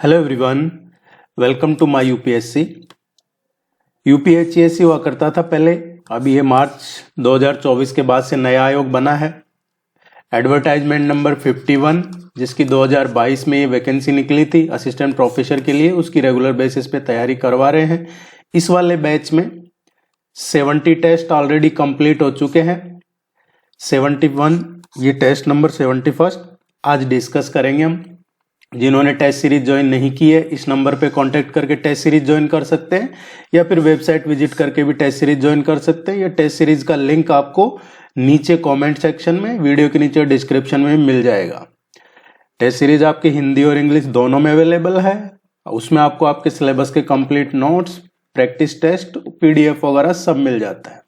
Hello everyone, welcome to my UPSC. यूपीएचसीएससी हुआ करता था पहले, अभी ये मार्च 2024 के बाद से नया आयोग बना है। एडवर्टाइजमेंट नंबर 51, जिसकी 2022 में ये वैकेंसी निकली थी असिस्टेंट प्रोफेसर के लिए, उसकी रेगुलर बेसिस पे तैयारी करवा रहे हैं। इस वाले बैच में 70 टेस्ट ऑलरेडी कंप्लीट हो चुके हैं। 71 ये टेस्ट नंबर 71 आज डिस्कस करेंगे हम। जिन्होंने टेस्ट सीरीज ज्वाइन नहीं की है, इस नंबर पे कांटेक्ट करके टेस्ट सीरीज ज्वाइन कर सकते हैं, या फिर वेबसाइट विजिट करके भी टेस्ट सीरीज ज्वाइन कर सकते हैं। या टेस्ट सीरीज का लिंक आपको नीचे कमेंट सेक्शन में, वीडियो के नीचे डिस्क्रिप्शन में मिल जाएगा। टेस्ट सीरीज आपके हिंदी और इंग्लिश दोनों में अवेलेबल है। उसमें आपको आपके सिलेबस के complete notes, practice test, PDF वगैरह सब मिल जाता है।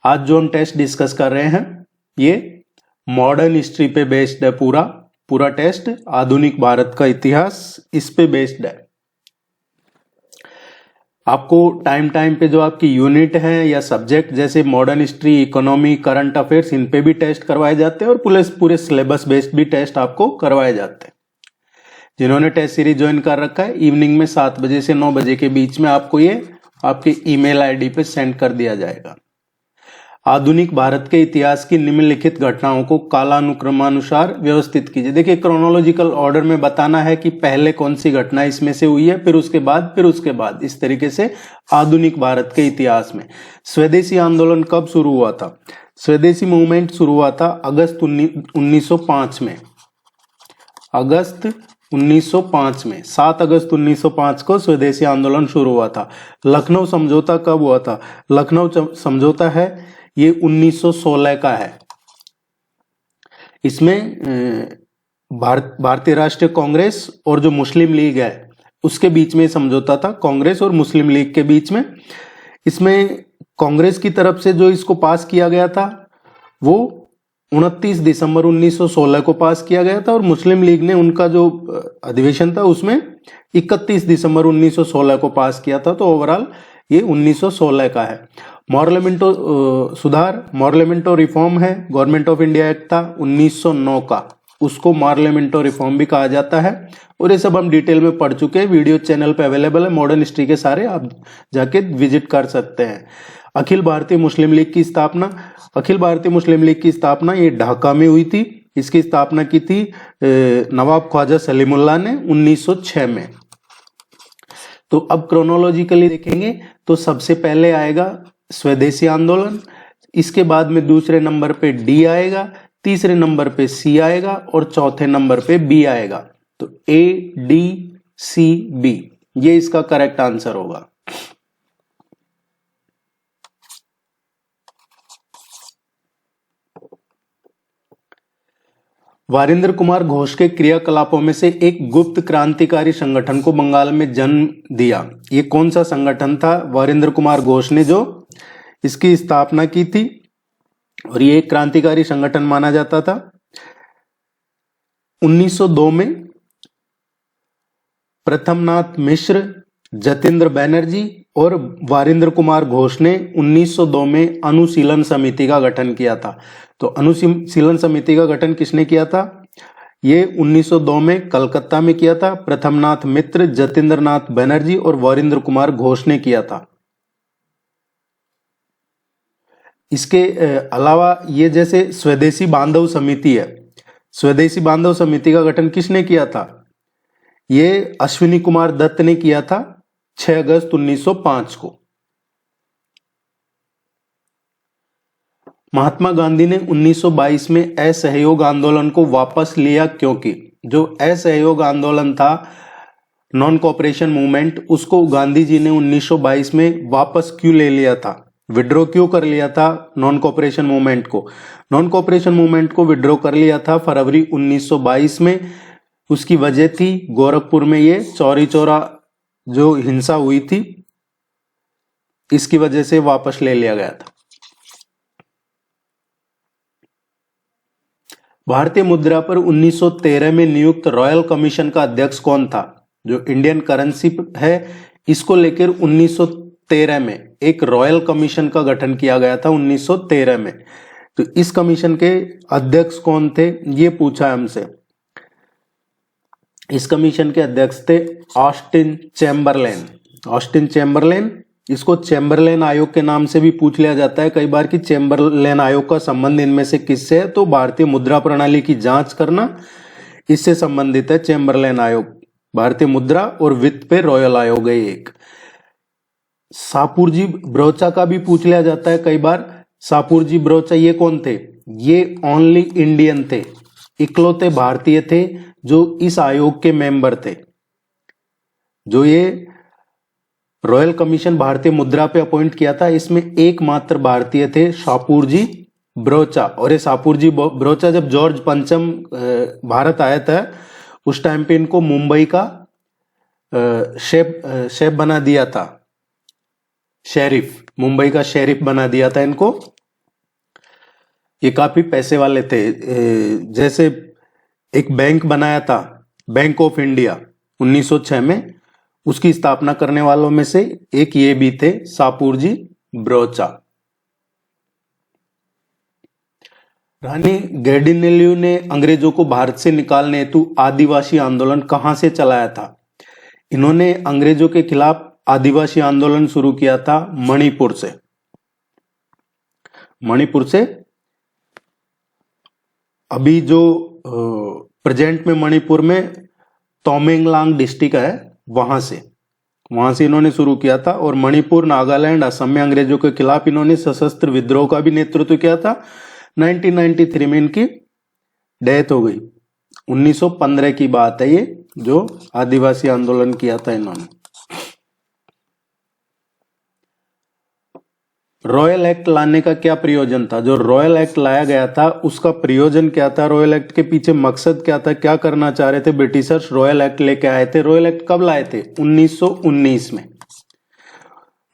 आज जो हम टेस्ट डिस्कस कर रहे हैं ये मॉडर्न हिस्ट्री पे बेस्ड है। पूरा टेस्ट आधुनिक भारत का इतिहास इस पे बेस्ड है। आपको टाइम पे जो आपकी यूनिट है या सब्जेक्ट, जैसे modern history, economy, current affairs, इन पे भी टेस्ट करवाए जाते हैं, और पूरे सिलेबस बेस्ड भी टेस्ट आपको करवाए जाते हैं। जिन्होंने टेस्ट सीरीज ज्वाइन कर रखा है, इवनिंग में 7 बजे से 9 बजे के बीच में आपको ये आपके ईमेल आईडी पे सेंड कर दिया जाएगा। आधुनिक भारत के इतिहास की निम्नलिखित घटनाओं को कालानुक्रमानुसार व्यवस्थित कीजिए। देखिए, क्रोनोलॉजिकल ऑर्डर में बताना है कि पहले कौन सी घटना इसमें से हुई है, फिर उसके बाद, इस तरीके से आधुनिक भारत के इतिहास में। स्वदेशी आंदोलन कब शुरू हुआ था? स्वदेशी मूवमेंट शुरू हुआ था अगस्त 1905 में। अगस्त 1905 में 7 अगस्त 1905 को स्वदेशी आंदोलन शुरू हुआ था। लखनऊ समझौता कब हुआ था? लखनऊ समझौता है ये 1916 का है। इसमें भारतीय राष्ट्रीय कांग्रेस और जो मुस्लिम लीग है उसके बीच में समझौता था, कांग्रेस और मुस्लिम लीग के बीच में। इसमें कांग्रेस की तरफ से जो इसको पास किया गया था वो 29 दिसंबर 1916 को पास किया गया था, और मुस्लिम लीग ने उनका जो अधिवेशन था उसमें 31 दिसंबर 1916 को पास किया था। तो ओवरऑल ये 1916 का है। मॉर्लेमेंटो सुधार, मॉर्लेमेंटो रिफॉर्म है, गवर्नमेंट ऑफ इंडिया एक्ट था 1909 का, उसको मॉर्लेमेंटो रिफॉर्म भी कहा जाता है। और ये सब हम डिटेल में पढ़ चुके हैं, वीडियो चैनल पे अवेलेबल है, मॉडर्न हिस्ट्री के सारे, आप जाके विजिट कर सकते हैं। अखिल भारतीय मुस्लिम लीग की स्थापना, अखिल भारतीय मुस्लिम लीग की स्थापना ये ढाका में हुई थी। इसकी स्थापना की थी नवाब ख्वाजा सलीमुल्लाह ने 1906 में। तो अब क्रोनोलॉजिकली देखेंगे तो सबसे पहले आएगा स्वदेशी आंदोलन, इसके बाद में दूसरे नंबर पे डी आएगा, तीसरे नंबर पे सी आएगा, और चौथे नंबर पे बी आएगा। तो ए डी सी बी ये इसका करेक्ट आंसर होगा। वारिंद्र कुमार घोष के क्रियाकलापों में से एक गुप्त क्रांतिकारी संगठन को बंगाल में जन्म दिया। ये कौन सा संगठन था? वारिंद्र कुमार घोष ने जो इसकी स्थापना की थी, और ये एक क्रांतिकारी संगठन माना जाता था। 1902 में प्रथमनाथ मिश्र, जतेंद्र बैनर्जी और वारिंद्र कुमार घोष ने 1902 में अनुशीलन समिति का गठन किया था। तो अनुशीलन समिति का गठन किसने किया था? ये 1902 में कलकत्ता में किया था। प्रथमनाथ मिश्र, जतेंद्र नाथ बैनर्जी और वारिंद्र कुमार घोष ने किया था। इसके अलावा ये जैसे स्वदेशी बांधव समिति है, स्वदेशी बांधव समिति का गठन किसने किया था? ये अश्विनी कुमार दत्त ने किया था 6 अगस्त 1905 को। महात्मा गांधी ने 1922 में असहयोग आंदोलन को वापस लिया, क्योंकि जो असहयोग आंदोलन था, नॉन कोऑपरेशन मूवमेंट, उसको गांधी जी ने 1922 में वापस क्यों ले लिया था, विड्रॉ क्यों कर लिया था? नॉन कोऑपरेशन मूवमेंट को विड्रॉ कर लिया था फरवरी 1922 में। उसकी वजह थी गोरखपुर में ये चौरी चौरा जो हिंसा हुई थी, इसकी वजह से वापस ले लिया गया था। भारतीय मुद्रा पर 1913 में नियुक्त रॉयल कमीशन का अध्यक्ष कौन था? जो इंडियन करेंसी है, इसको लेकर 1913 में एक रॉयल कमीशन का गठन किया गया था 1913 में। तो इस कमीशन के अध्यक्ष कौन थे, ये पूछा है हमसे। इस कमीशन के अध्यक्ष थे ऑस्टिन चैम्बरलेन। ऑस्टिन चैम्बरलेन, इसको चैम्बरलेन आयोग के नाम से भी पूछ लिया जाता है कई बार कि चैम्बरलेन आयोग का संबंध इनमें से किससे है, तो भारतीय मुद्रा प्रणाली की जांच करना इससे संबंधित है चैम्बरलेन आयोग। भारतीय मुद्रा और वित्त पे रॉयल आयोग है एक। सापुरजी ब्रोचा का भी पूछ लिया जाता है कई बार। सापुरजी ब्रोचा ये कौन थे? ये ओनली इंडियन थे, इकलौते भारतीय थे जो इस आयोग के मेंबर थे। जो ये रॉयल कमीशन भारतीय मुद्रा पे अपॉइंट किया था, इसमें एकमात्र भारतीय थे शापूरजी ब्रोचा। और ये शापूरजी ब्रोचा जब जॉर्ज पंचम भारत आया था उस टाइम पे इनको मुंबई का शेफ बना दिया था, शेरिफ, मुंबई का शेरिफ बना दिया था इनको। ये काफी पैसे वाले थे। जैसे एक बैंक बनाया था बैंक ऑफ इंडिया 1906 में, उसकी स्थापना करने वालों में से एक ये भी थे सापुरजी ब्रोचा। रानी गैडिनेल्यू ने अंग्रेजों को भारत से निकालने हेतु आदिवासी आंदोलन कहां से चलाया था? इन्होंने अंग्रेजों के खिलाफ आदिवासी आंदोलन शुरू किया था मणिपुर से। मणिपुर से, अभी जो प्रेजेंट में मणिपुर में तोमेंगलांग डिस्ट्रिक्ट है वहां से इन्होंने शुरू किया था। और मणिपुर, नागालैंड, असम में अंग्रेजों के खिलाफ इन्होंने सशस्त्र विद्रोह का भी नेतृत्व किया था। 1993 में इनकी डेथ हो गई। 1915 की बात है ये, जो आदिवासी आंदोलन किया था इन्होंने। रॉयल एक्ट लाने का क्या प्रयोजन था? जो रॉयल एक्ट लाया गया था उसका प्रयोजन क्या था? रॉयल एक्ट के पीछे मकसद क्या था? क्या करना चाह रहे थे ब्रिटिशर्स? रॉयल एक्ट लेके आए थे। रॉयल एक्ट कब लाए थे? 1919 में।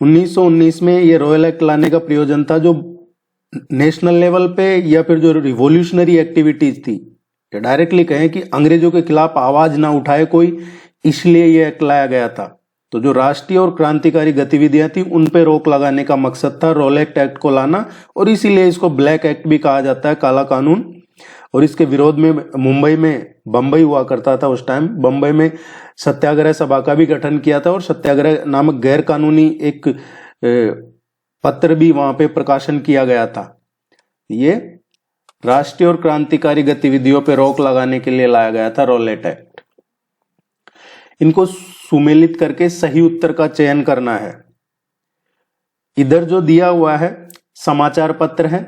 1919 में ये रॉयल एक्ट लाने का प्रयोजन था जो नेशनल लेवल पे या फिर जो रिवॉल्यूशनरी एक्टिविटीज थी, या डायरेक्टली कहें कि अंग्रेजों के खिलाफ आवाज ना उठाए कोई, इसलिए ये एक्ट लाया गया था। तो जो राष्ट्रीय और क्रांतिकारी गतिविधियां थी उन पे रोक लगाने का मकसद था रॉयल एक्ट को लाना, और इसीलिए इसको ब्लैक एक्ट भी कहा जाता है, काला कानून। और इसके विरोध में मुंबई में, बंबई हुआ करता था उस टाइम, बंबई में सत्याग्रह सभा का भी गठन किया था, और सत्याग्रह नामक गैर कानूनी एक पत्र भी वहां पे प्रकाशन किया गया था। ये राष्ट्रीय और क्रांतिकारी गतिविधियों पे रोक लगाने के लिए लाया गया था रॉयल एक्ट। इनको सुमेलित करके सही उत्तर का चयन करना है। इधर जो दिया हुआ है समाचार पत्र है,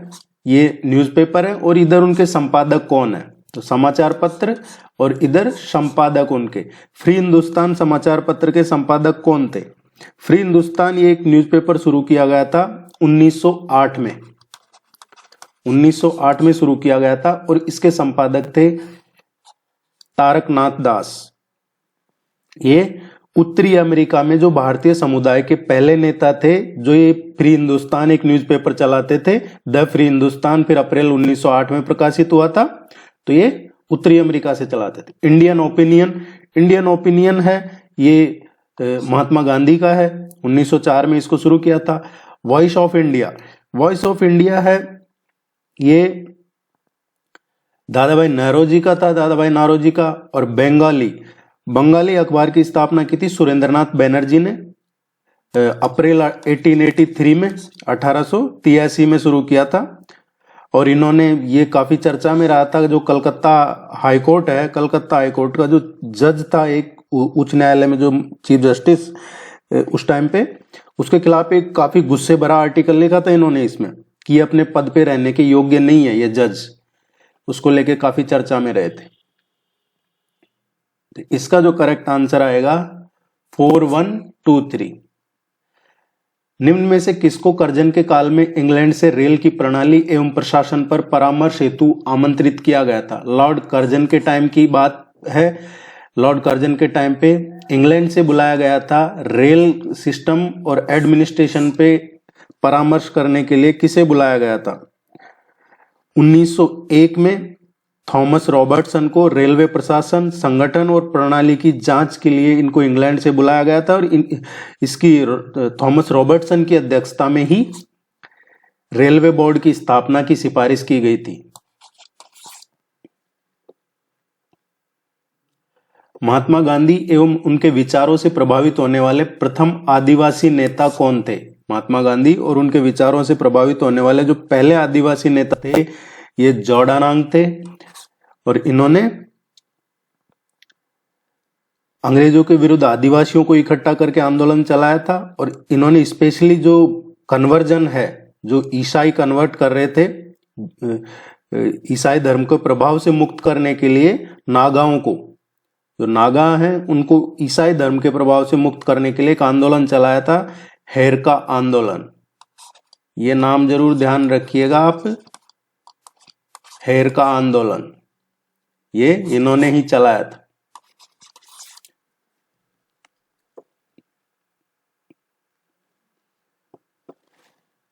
ये न्यूज़पेपर है, और इधर उनके संपादक कौन है, तो समाचार पत्र, और इधर संपादक उनके। फ्री हिंदुस्तान समाचार पत्र के संपादक कौन थे? फ्री हिंदुस्तान ये एक न्यूज़पेपर शुरू किया गया था 1908 में। 1908 में शुरू किया गया था, और इसके संपादक थे तारकनाथ दास। ये उत्तरी अमेरिका में जो भारतीय समुदाय के पहले नेता थे, जो ये फ्री हिंदुस्तान एक न्यूज़पेपर चलाते थे, द फ्री हिंदुस्तान, फिर अप्रैल 1908 में प्रकाशित हुआ था। तो ये उत्तरी अमेरिका से चलाते थे। इंडियन ओपिनियन है, ये महात्मा गांधी का है, 1904 में इसको शुरू किया था। वॉइस ऑफ इंडिया है, ये दादाभाई नौरोजी का था, दादाभाई नौरोजी का। और बंगाली अखबार की स्थापना की थी सुरेंद्रनाथ बैनर्जी ने अप्रैल 1883 में, 1883 में शुरू किया था। और इन्होंने, ये काफी चर्चा में रहा था, जो कलकत्ता हाईकोर्ट है, कलकत्ता हाईकोर्ट का जो जज था एक उच्च न्यायालय में, जो चीफ जस्टिस उस टाइम पे, उसके खिलाफ एक काफी गुस्से भरा आर्टिकल लिखा था इन्होंने इसमें कि अपने पद पे रहने के योग्य नहीं है ये जज। उसको लेके काफी चर्चा में रहे थे। इसका जो करेक्ट आंसर आएगा 4123। निम्न में से किसको कर्जन के काल में इंग्लैंड से रेल की प्रणाली एवं प्रशासन पर परामर्श हेतु आमंत्रित किया गया था? लॉर्ड कर्जन के टाइम की बात है। लॉर्ड कर्जन के टाइम पे इंग्लैंड से बुलाया गया था रेल सिस्टम और एडमिनिस्ट्रेशन पे परामर्श करने के लिए। किसे बुलाया गया था? 1901 में थॉमस रॉबर्टसन को रेलवे प्रशासन, संगठन और प्रणाली की जांच के लिए इनको इंग्लैंड से बुलाया गया था, और इसकी थॉमस रॉबर्टसन की अध्यक्षता में ही रेलवे बोर्ड की स्थापना की सिफारिश की गई थी। महात्मा गांधी एवं उनके विचारों से प्रभावित होने वाले प्रथम आदिवासी नेता कौन थे? महात्मा गांधी और उनके विचारों से प्रभावित होने वाले जो पहले आदिवासी नेता थे ये जोडानांग थे, और इन्होंने अंग्रेजों के विरुद्ध आदिवासियों को इकट्ठा करके आंदोलन चलाया था। और इन्होंने स्पेशली जो कन्वर्जन है, जो ईसाई कन्वर्ट कर रहे थे, ईसाई धर्म को प्रभाव से मुक्त करने के लिए नागाओं को, जो नागा हैं उनको ईसाई धर्म के प्रभाव से मुक्त करने के लिए एक आंदोलन चलाया था, हेरका आंदोलन। ये नाम जरूर ध्यान रखिएगा आप, हेरका आंदोलन, ये इन्होंने ही चलाया था।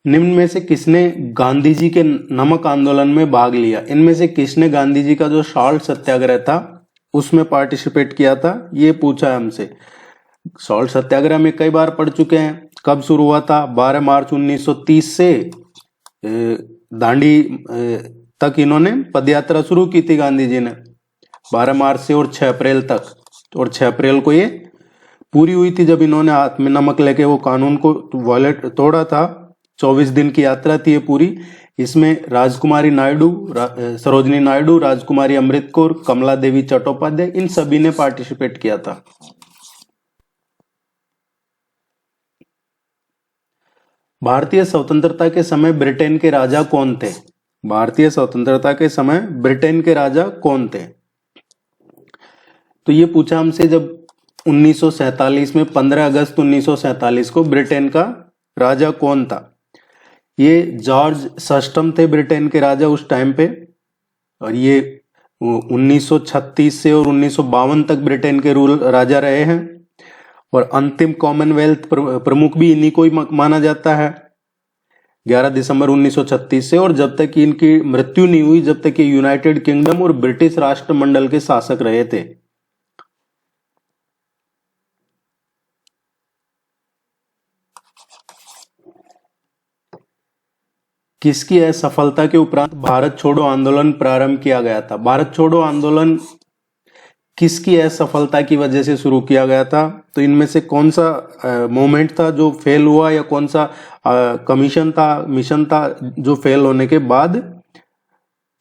निम्न में से किसने गांधी जी के नमक आंदोलन में भाग लिया? इनमें से किसने गांधी जी का जो सॉल्ट सत्याग्रह था उसमें पार्टिसिपेट किया था? ये पूछा है हमसे। सॉल्ट सत्याग्रह में कई बार पढ़ चुके हैं। कब शुरू हुआ था? 12 मार्च 1930 से दांडी तक इन्होंने पदयात्रा शुरू की थी गांधी जी ने, 12 मार्च से, और 6 अप्रैल तक। और 6 अप्रैल को ये पूरी हुई थी जब इन्होंने हाथ में नमक लेके वो कानून को वॉलेट तोड़ा था। 24 दिन की यात्रा थी ये पूरी। इसमें राजकुमारी नायडू, सरोजनी नायडू, राजकुमारी अमृत कौर, कमला देवी चट्टोपाध्याय, इन सभी ने पार्टिसिपेट किया था। भारतीय स्वतंत्रता के समय ब्रिटेन के राजा कौन थे? भारतीय स्वतंत्रता के समय ब्रिटेन के राजा कौन थे? तो ये पूछा हमसे जब 1947 में 15 अगस्त 1947 को ब्रिटेन का राजा कौन था? ये जॉर्ज सस्टम थे ब्रिटेन के राजा उस टाइम पे, और ये 1936 से और 1952 तक ब्रिटेन के राजा रहे हैं। और अंतिम कॉमनवेल्थ प्रमुख भी इन्हीं को ही माना जाता है, 11 दिसंबर 1936 से, और जब तक इनकी मृत्यु नहीं हुई, जब तक ये यूनाइटेड किंगडम और ब्रिटिश राष्ट्रमंडल के शासक रहे थे। किसकी असफलता के उपरांत भारत छोड़ो आंदोलन प्रारंभ किया गया था? भारत छोड़ो आंदोलन किसकी असफलता की वजह से शुरू किया गया था? तो इनमें से कौन सा मूवमेंट था जो फेल हुआ, या कौन सा मिशन था जो फेल होने के बाद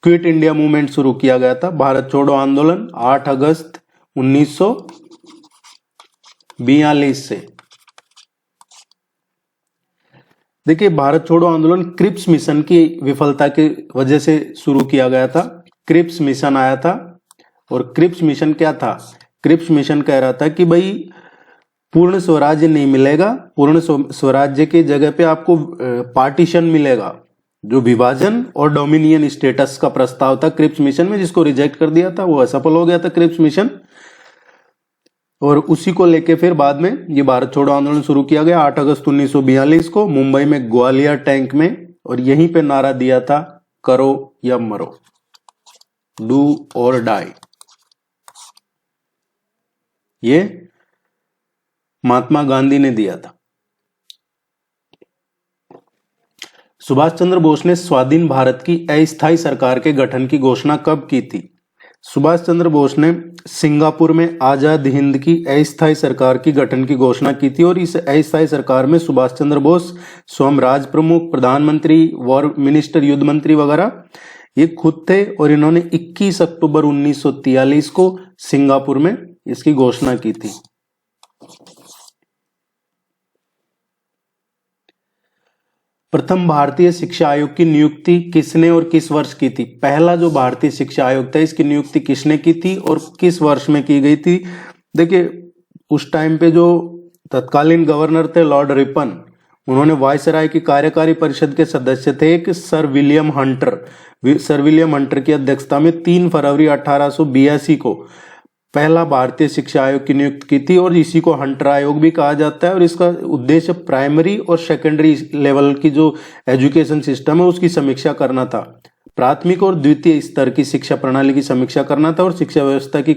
क्विट इंडिया मूवमेंट शुरू किया गया था? भारत छोड़ो आंदोलन 8 अगस्त 1942 से। देखिए, भारत छोड़ो आंदोलन क्रिप्स मिशन की विफलता की वजह से शुरू किया गया था। क्रिप्स मिशन आया था, और क्रिप्स मिशन क्या था? क्रिप्स मिशन कह रहा था कि भाई पूर्ण स्वराज्य नहीं मिलेगा, पूर्ण स्वराज्य की जगह पे आपको पार्टीशन मिलेगा। जो विभाजन और डोमिनियन स्टेटस का प्रस्ताव था क्रिप्स मिशन में, जिसको रिजेक्ट कर दिया था, वो असफल हो गया था क्रिप्स मिशन। और उसी को लेके फिर बाद में ये भारत छोड़ो आंदोलन शुरू किया गया 8 अगस्त 1942 को मुंबई में ग्वालियर टैंक में, और यहीं पे नारा दिया था, करो या मरो, डू और डाई। ये महात्मा गांधी ने दिया था। सुभाष चंद्र बोस ने स्वाधीन भारत की अस्थायी सरकार के गठन की घोषणा कब की थी? सुभाष चंद्र बोस ने सिंगापुर में आजाद हिंद की अस्थायी सरकार की गठन की घोषणा की थी, और इस अस्थायी सरकार में सुभाष चंद्र बोस स्वयं राज प्रमुख, प्रधानमंत्री, वॉर मिनिस्टर, युद्ध मंत्री वगैरह ये खुद थे। और इन्होंने 21 अक्टूबर 1943 को सिंगापुर में इसकी घोषणा की थी। प्रथम भारतीय शिक्षा आयोग की नियुक्ति किसने और किस वर्ष की थी? पहला जो भारतीय शिक्षा आयोग था इसकी नियुक्ति किसने की थी और किस वर्ष में की गई थी? देखिए, उस टाइम पे जो तत्कालीन गवर्नर थे लॉर्ड रिपन, उन्होंने वायसराय की कार्यकारी परिषद के सदस्य थे एक सर विलियम हंटर की अध्यक्षता में 3 फरवरी 1882 को पहला भारतीय शिक्षा आयोग की नियुक्ति की थी, और इसी को हंटर आयोग भी कहा जाता है। और इसका उद्देश्य प्राइमरी और सेकेंडरी लेवल की जो एजुकेशन सिस्टम है उसकी समीक्षा करना था। प्राथमिक और द्वितीय स्तर की शिक्षा प्रणाली की समीक्षा करना था, और शिक्षा व्यवस्था की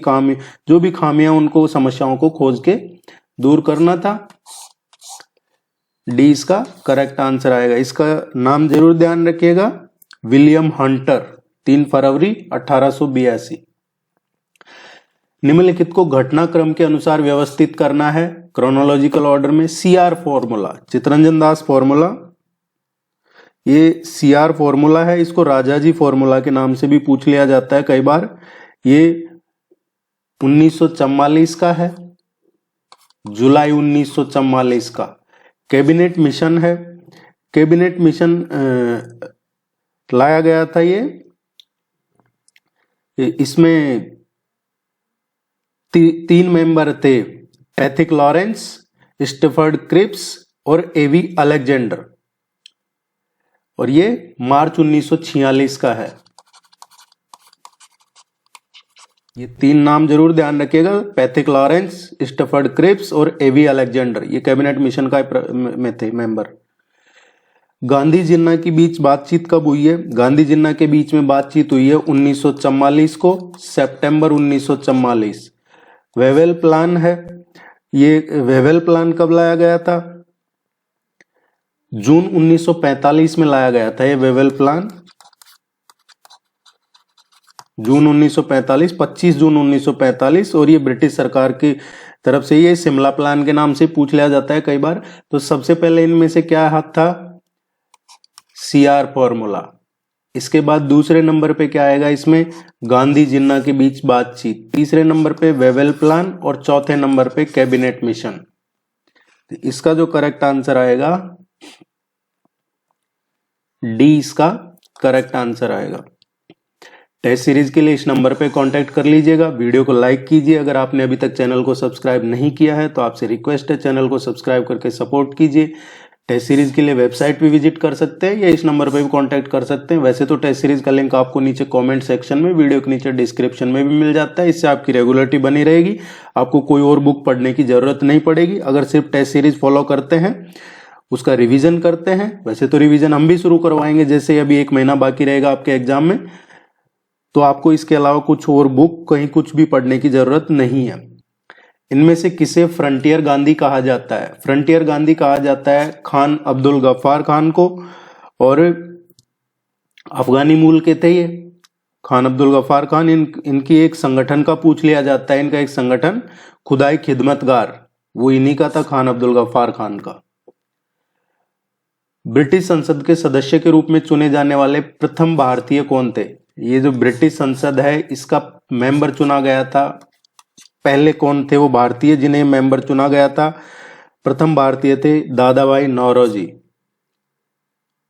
जो भी खामियां, उनको, समस्याओं को खोज के दूर करना था। डी इसका करेक्ट आंसर आएगा। इसका नाम जरूर ध्यान रखिएगा, विलियम हंटर, 3 फरवरी 1882। निम्नलिखित को घटनाक्रम के अनुसार व्यवस्थित करना है क्रोनोलॉजिकल ऑर्डर में। सीआर फॉर्मूला, चितरंजन दास फॉर्मूला, ये सीआर फॉर्मूला है, इसको राजाजी फॉर्मूला के नाम से भी पूछ लिया जाता है कई बार। ये 1944 का है, जुलाई 1944 का। कैबिनेट मिशन है, कैबिनेट मिशन लाया गया था ये, इसमें तीन मेंबर थे, एथिक लॉरेंस, स्टेफर्ड क्रिप्स और एवी अलेक्जेंडर, और ये मार्च 1946 का है। ये तीन नाम जरूर ध्यान रखिएगा, पैथिक लॉरेंस, स्टेफर्ड क्रिप्स और एवी अलेक्जेंडर, ये कैबिनेट मिशन का में थे मेंबर। गांधी जिन्ना के बीच बातचीत कब हुई है? गांधी जिन्ना के बीच में बातचीत हुई है 1944 को, सितंबर 1944। वेवेल प्लान है, ये वेवेल प्लान कब लाया गया था? जून 1945 में लाया गया था ये वेवेल प्लान, जून 1945, 25 जून 1945। और ये ब्रिटिश सरकार की तरफ से ये शिमला प्लान के नाम से पूछ लिया जाता है कई बार। तो सबसे पहले इनमें से क्या हाथ था? CR formula. इसके बाद दूसरे नंबर पे क्या आएगा इसमें? गांधी जिन्ना के बीच बातचीत। तीसरे नंबर पे वेवेल प्लान और चौथे नंबर पे कैबिनेट मिशन। इसका जो करेक्ट आंसर आएगा डी, इसका करेक्ट आंसर आएगा। टेस्ट सीरीज के लिए इस नंबर पे कांटेक्ट कर लीजिएगा। वीडियो को लाइक कीजिए। अगर आपने अभी तक चैनल को सब्सक्राइब नहीं किया है तो आपसे रिक्वेस्ट है, चैनल को सब्सक्राइब करके सपोर्ट कीजिए। टेस्ट सीरीज के लिए वेबसाइट भी विजिट कर सकते हैं या इस नंबर पे भी कांटेक्ट कर सकते हैं। वैसे तो टेस्ट सीरीज का लिंक आपको नीचे कमेंट सेक्शन में, वीडियो के नीचे डिस्क्रिप्शन में भी मिल जाता है। इससे आपकी रेगुलरिटी बनी रहेगी, आपको कोई और बुक पढ़ने की जरूरत नहीं पड़ेगी। अगर सिर्फ टेस्ट सीरीज फॉलो करते हैं, उसका रिवीजन करते हैं, वैसे तो रिवीजन हम भी शुरू करवाएंगे, जैसे अभी 1 महीना बाकी रहेगा आपके एग्जाम में, तो आपको इसके अलावा कुछ और बुक कहीं कुछ भी पढ़ने की जरूरत नहीं है। इनमें से किसे फ्रंटियर गांधी कहा जाता है? फ्रंटियर गांधी कहा जाता है खान अब्दुल गफ्फार खान को, और अफगानी मूल के थे ये खान अब्दुल गफ्फार खान। इनकी एक संगठन का पूछ लिया जाता है, इनका एक संगठन खुदाई खिदमतगार, वो इन्हीं का था, खान अब्दुल गफ्फार खान का। ब्रिटिश संसद के सदस्य के रूप में चुने जाने वाले प्रथम भारतीय कौन थे? ये जो ब्रिटिश संसद है इसका मेंबर चुना गया था, पहले कौन थे वो भारतीय जिन्हें मेंबर चुना गया था? प्रथम भारतीय थे दादा भाई नौरोजी।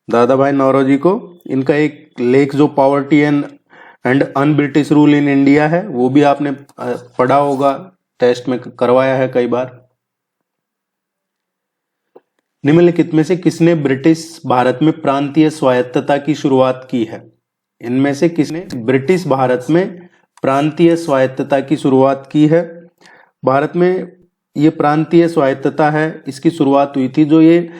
दादा भाई नौरोजी को, इनका एक लेख जो poverty and un British rule in India है, वो भी आपने पढ़ा होगा, टेस्ट में करवाया है कई बार। निम्नलिखित में से किसने ब्रिटिश भारत में प्रांतीय स्वायत्तता की शुरुआत की है? इनमें से किसने ब्रिटिश भारत में प्रांतीय स्वायत्तता की शुरुआत की है? भारत में ये प्रांतीय स्वायत्तता है, इसकी शुरुआत हुई थी, जो ये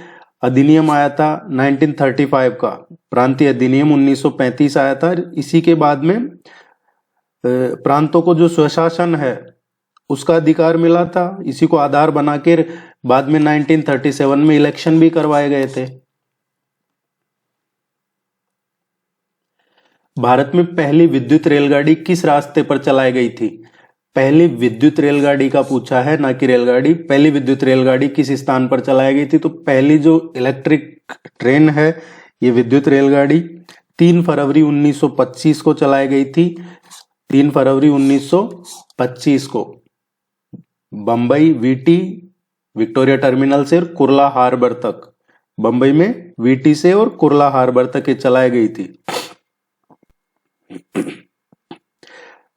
अधिनियम आया था 1935 का, प्रांतीय अधिनियम 1935 आया था। इसी के बाद में प्रांतों को जो स्वशासन है उसका अधिकार मिला था। इसी को आधार बना के बाद में 1937 में इलेक्शन भी करवाए गए थे। भारत में पहली विद्युत रेलगाड़ी किस रास्ते पर चलाई गई थी? पहली विद्युत रेलगाड़ी का पूछा है, ना कि रेलगाड़ी। पहली विद्युत रेलगाड़ी किस स्थान पर चलाई गई थी? तो पहली जो इलेक्ट्रिक ट्रेन है, ये विद्युत रेलगाड़ी 3 फरवरी 1925 को चलाई गई थी। 3 फरवरी 1925 को बंबई वीटी विक्टोरिया टर्मिनल से कुर्ला हार्बर तक, बंबई में वीटी से और कुर्ला हार्बर तक ये चलाई गई थी।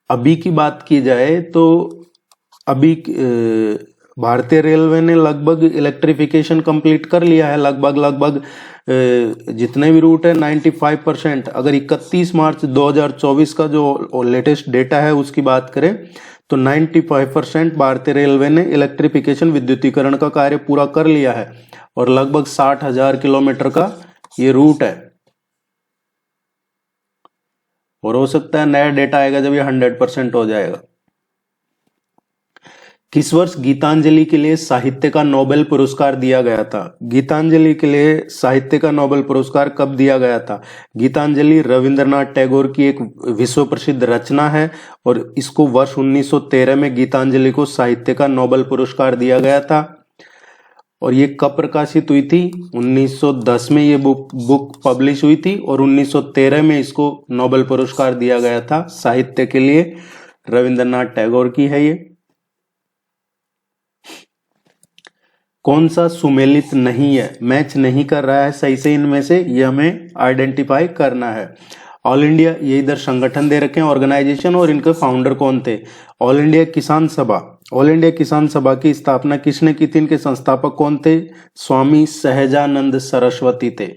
अभी की बात की जाए तो अभी भारतीय रेलवे ने लगभग इलेक्ट्रिफिकेशन कंप्लीट कर लिया है, लगभग जितने भी रूट है 95%। अगर 31 मार्च 2024 का जो लेटेस्ट डेटा है उसकी बात करें तो 95% भारतीय रेलवे ने इलेक्ट्रिफिकेशन विद्युतीकरण का कार्य पूरा कर लिया है, और लगभग 60,000 किलोमीटर का ये रूट है। और हो सकता है नया डेटा आएगा जब ये 100% हो जाएगा। किस वर्ष गीतांजलि के लिए साहित्य का नोबेल पुरस्कार दिया गया था? गीतांजलि के लिए साहित्य का नोबेल पुरस्कार कब दिया गया था? गीतांजलि रविंद्रनाथ टैगोर की एक विश्व प्रसिद्ध रचना है और इसको वर्ष 1913 में गीतांजलि को साहित्य का नोबेल पुरस्कार दिया गया था। और ये कब प्रकाशित हुई थी? 1910 में ये बुक पब्लिश हुई थी और 1913 में इसको नोबेल पुरस्कार दिया गया था साहित्य के लिए। रविंद्रनाथ टैगोर की है ये। कौन सा सुमेलित नहीं है, मैच नहीं कर रहा है सही से इनमें से, ये हमें आइडेंटिफाई करना है। ऑल इंडिया, ये इधर संगठन दे रखे हैं, ऑर्गेनाइजेशन, और इनके फाउंडर कौन थे? ऑल इंडिया किसान सभा। ऑल इंडिया किसान सभा की स्थापना किसने की थी? इनके संस्थापक कौन थे? स्वामी सहजानंद सरस्वती थे।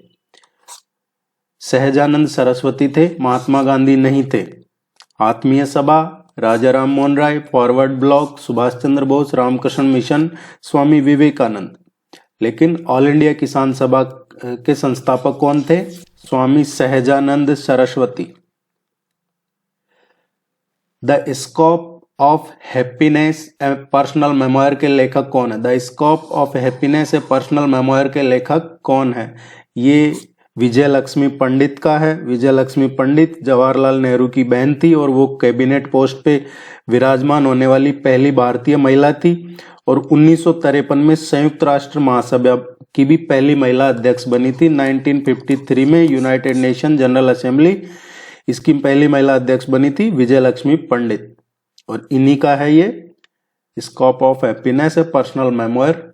सहजानंद सरस्वती थे, महात्मा गांधी नहीं थे। Atmiya Sabha, Raja Ram Mohan Roy, forward bloc, Subhash Chandra Bose, Ramakrishna mission, Swami Vivekananda. लेकिन ऑल इंडिया किसान सभा के संस्थापक कौन थे? Swami Sahajanand Saraswati. The scope of happiness a personal memoir के लेखक कौन है? The scope of happiness a personal memoir के लेखक कौन है? ये विजय लक्ष्मी पंडित का है। विजय लक्ष्मी पंडित जवाहरलाल नेहरू की बहन थी और वो कैबिनेट पोस्ट पे विराजमान होने वाली पहली भारतीय महिला थी और 1953 में संयुक्त राष्ट्र महासभा की भी पहली महिला अध्यक्ष बनी थी। 1953 में यूनाइटेड नेशन जनरल असेंबली इसकी पहली महिला अध्यक्ष बनी थी विजय लक्ष्मी पंडित, और इन्हीं का है ये scope of happiness a personal memoir.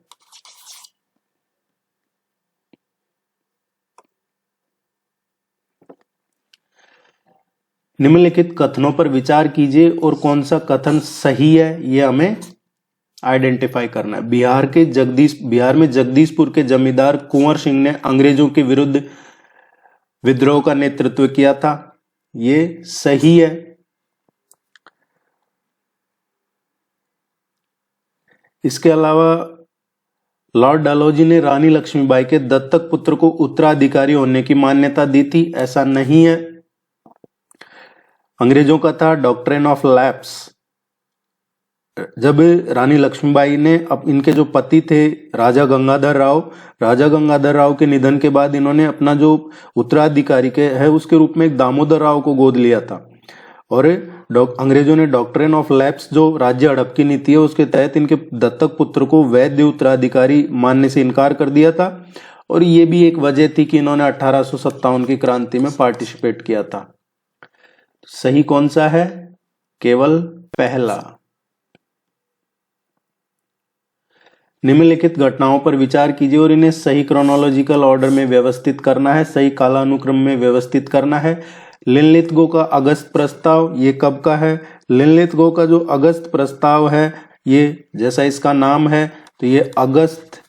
निम्नलिखित कथनों पर विचार कीजिए और कौन सा कथन सही है ये हमें आइडेंटिफाई करना है। बिहार में जगदीशपुर के जमींदार कुंवर सिंह ने अंग्रेजों के विरुद्ध विद्रोह का नेतृत्व किया था, ये सही है। इसके अलावा लॉर्ड डलहौजी ने रानी लक्ष्मीबाई के दत्तक पुत्र को उत्तराधिकारी होने की मान्यता दी थी, ऐसा नहीं है। अंग्रेजों का था डॉक्ट्रिन ऑफ लैप्स। जब रानी लक्ष्मीबाई ने अब इनके जो पति थे राजा गंगाधर राव के निधन के बाद इन्होंने अपना जो उत्तराधिकारी के है उसके रूप में एक दामोदर राव को गोद लिया था और अंग्रेजों ने डॉक्ट्रिन ऑफ लैप्स जो राज्य हड़प की नीति है उसके तहत इनके दत्तक पुत्र को वैध उत्तराधिकारी मानने से इनकार कर दिया था। और ये भी एक वजह थी कि इन्होंने 1857 की क्रांति में पार्टिसिपेट किया था। सही कौन सा है? केवल पहला। निम्नलिखित घटनाओं पर विचार कीजिए और इन्हें सही क्रोनोलॉजिकल ऑर्डर में व्यवस्थित करना है, सही कालानुक्रम में व्यवस्थित करना है। लिनलिथगो का अगस्त प्रस्ताव ये कब का है? लिनलिथगो का जो अगस्त प्रस्ताव है ये जैसा इसका नाम है तो ये अगस्त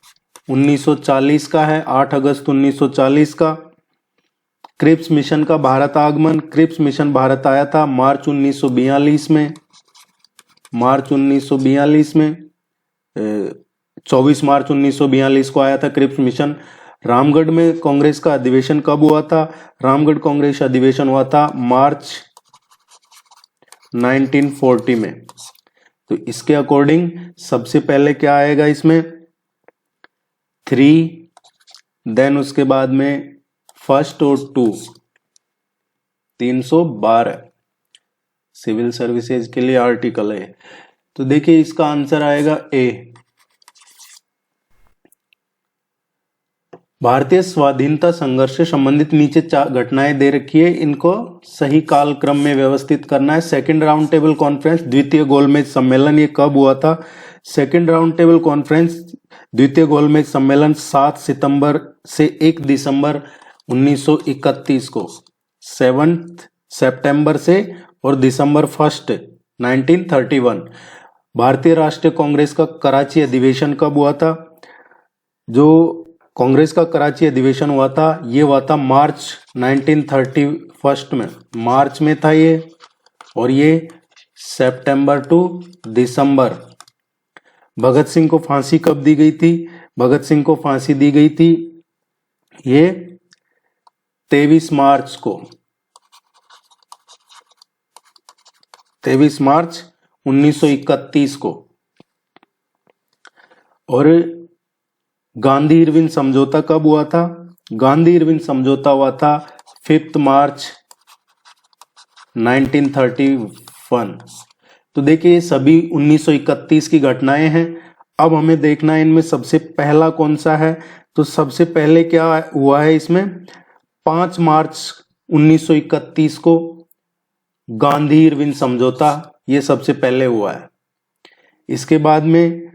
1940 का है, 8 अगस्त 1940 का। क्रिप्स मिशन का भारत आगमन, क्रिप्स मिशन भारत आया था मार्च 1942 में। 24 मार्च 1942 को आया था क्रिप्स मिशन। रामगढ़ में कांग्रेस का अधिवेशन कब हुआ था? रामगढ़ कांग्रेस अधिवेशन हुआ था मार्च 1940 में। तो इसके अकॉर्डिंग सबसे पहले क्या आएगा इसमें? 3, देन उसके बाद में फर्स्ट और 2, 312 सिविल सर्विसेज के लिए आर्टिकल है। तो देखिए इसका आंसर आएगा ए। भारतीय स्वाधीनता संघर्ष से संबंधित नीचे 4 घटनाएं दे रखी है, इनको सही काल क्रम में व्यवस्थित करना है। सेकंड राउंड टेबल कॉन्फ्रेंस, द्वितीय गोलमेज सम्मेलन, ये कब हुआ था? सेकंड राउंड टेबल कॉन्फ्रेंस, द्वितीय गोलमेज सम्मेलन 7 सितंबर से 1 दिसंबर 1931 को, 7 सितंबर से और दिसंबर 1 1931। भारतीय राष्ट्रीय कांग्रेस का कराची अधिवेशन कब हुआ था? जो कांग्रेस का कराची अधिवेशन हुआ था ये हुआ था मार्च 1931 में, मार्च में था ये, और ये सितंबर टू दिसंबर। भगत सिंह को फांसी कब दी गई थी? भगत सिंह को फांसी दी गई थी ये 23 मार्च को, 23 मार्च 1931 को। और गांधी इरविन समझौता कब हुआ था? गांधी इरविन समझौता हुआ था 5 मार्च 1931। तो देखिए ये सभी 1931 की घटनाएं हैं। अब हमें देखना है इनमें सबसे पहला कौन सा है। तो सबसे पहले क्या हुआ है इसमें, 5 मार्च 1931 को गांधी इरविन समझौता, ये सबसे पहले हुआ है। इसके बाद में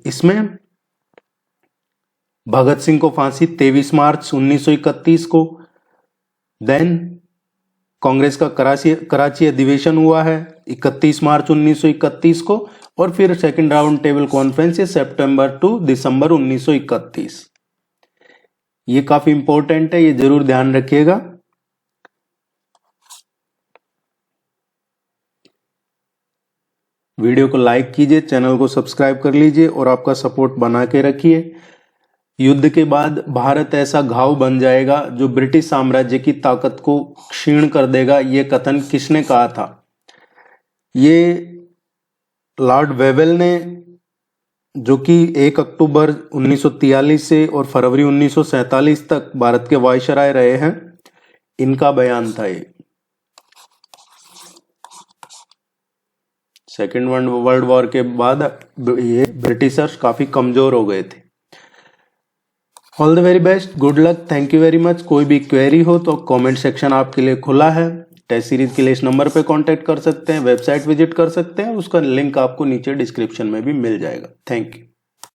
इसमें भगत सिंह को फांसी 23 मार्च 1931 को। देन कांग्रेस का कराची अधिवेशन हुआ है 31 मार्च 1931 को, और फिर सेकंड राउंड टेबल कॉन्फ्रेंस सितंबर टू दिसंबर 1931। ये काफी इंपॉर्टेंट है, ये जरूर ध्यान रखिएगा। वीडियो को लाइक कीजिए, चैनल को सब्सक्राइब कर लीजिए और आपका सपोर्ट बना के रखिए। युद्ध के बाद भारत ऐसा घाव बन जाएगा जो ब्रिटिश साम्राज्य की ताकत को क्षीण कर देगा, ये कथन किसने कहा था? ये लॉर्ड वेवेल ने, जो कि 1 अक्टूबर 1943 से और फरवरी 1947 तक भारत के वायसराय रहे हैं, इनका बयान था ये। सेकेंड वर्ल्ड वॉर के बाद ये ब्रिटिशर्स काफी कमजोर हो गए थे। All the very best, good luck, thank you very much. कोई भी क्वेरी हो तो कमेंट सेक्शन आपके लिए खुला है। टेस्ट सीरीज के लिए इस नंबर पे कांटेक्ट कर सकते हैं, वेबसाइट विजिट कर सकते हैं, उसका लिंक आपको नीचे डिस्क्रिप्शन में भी मिल जाएगा। Thank you.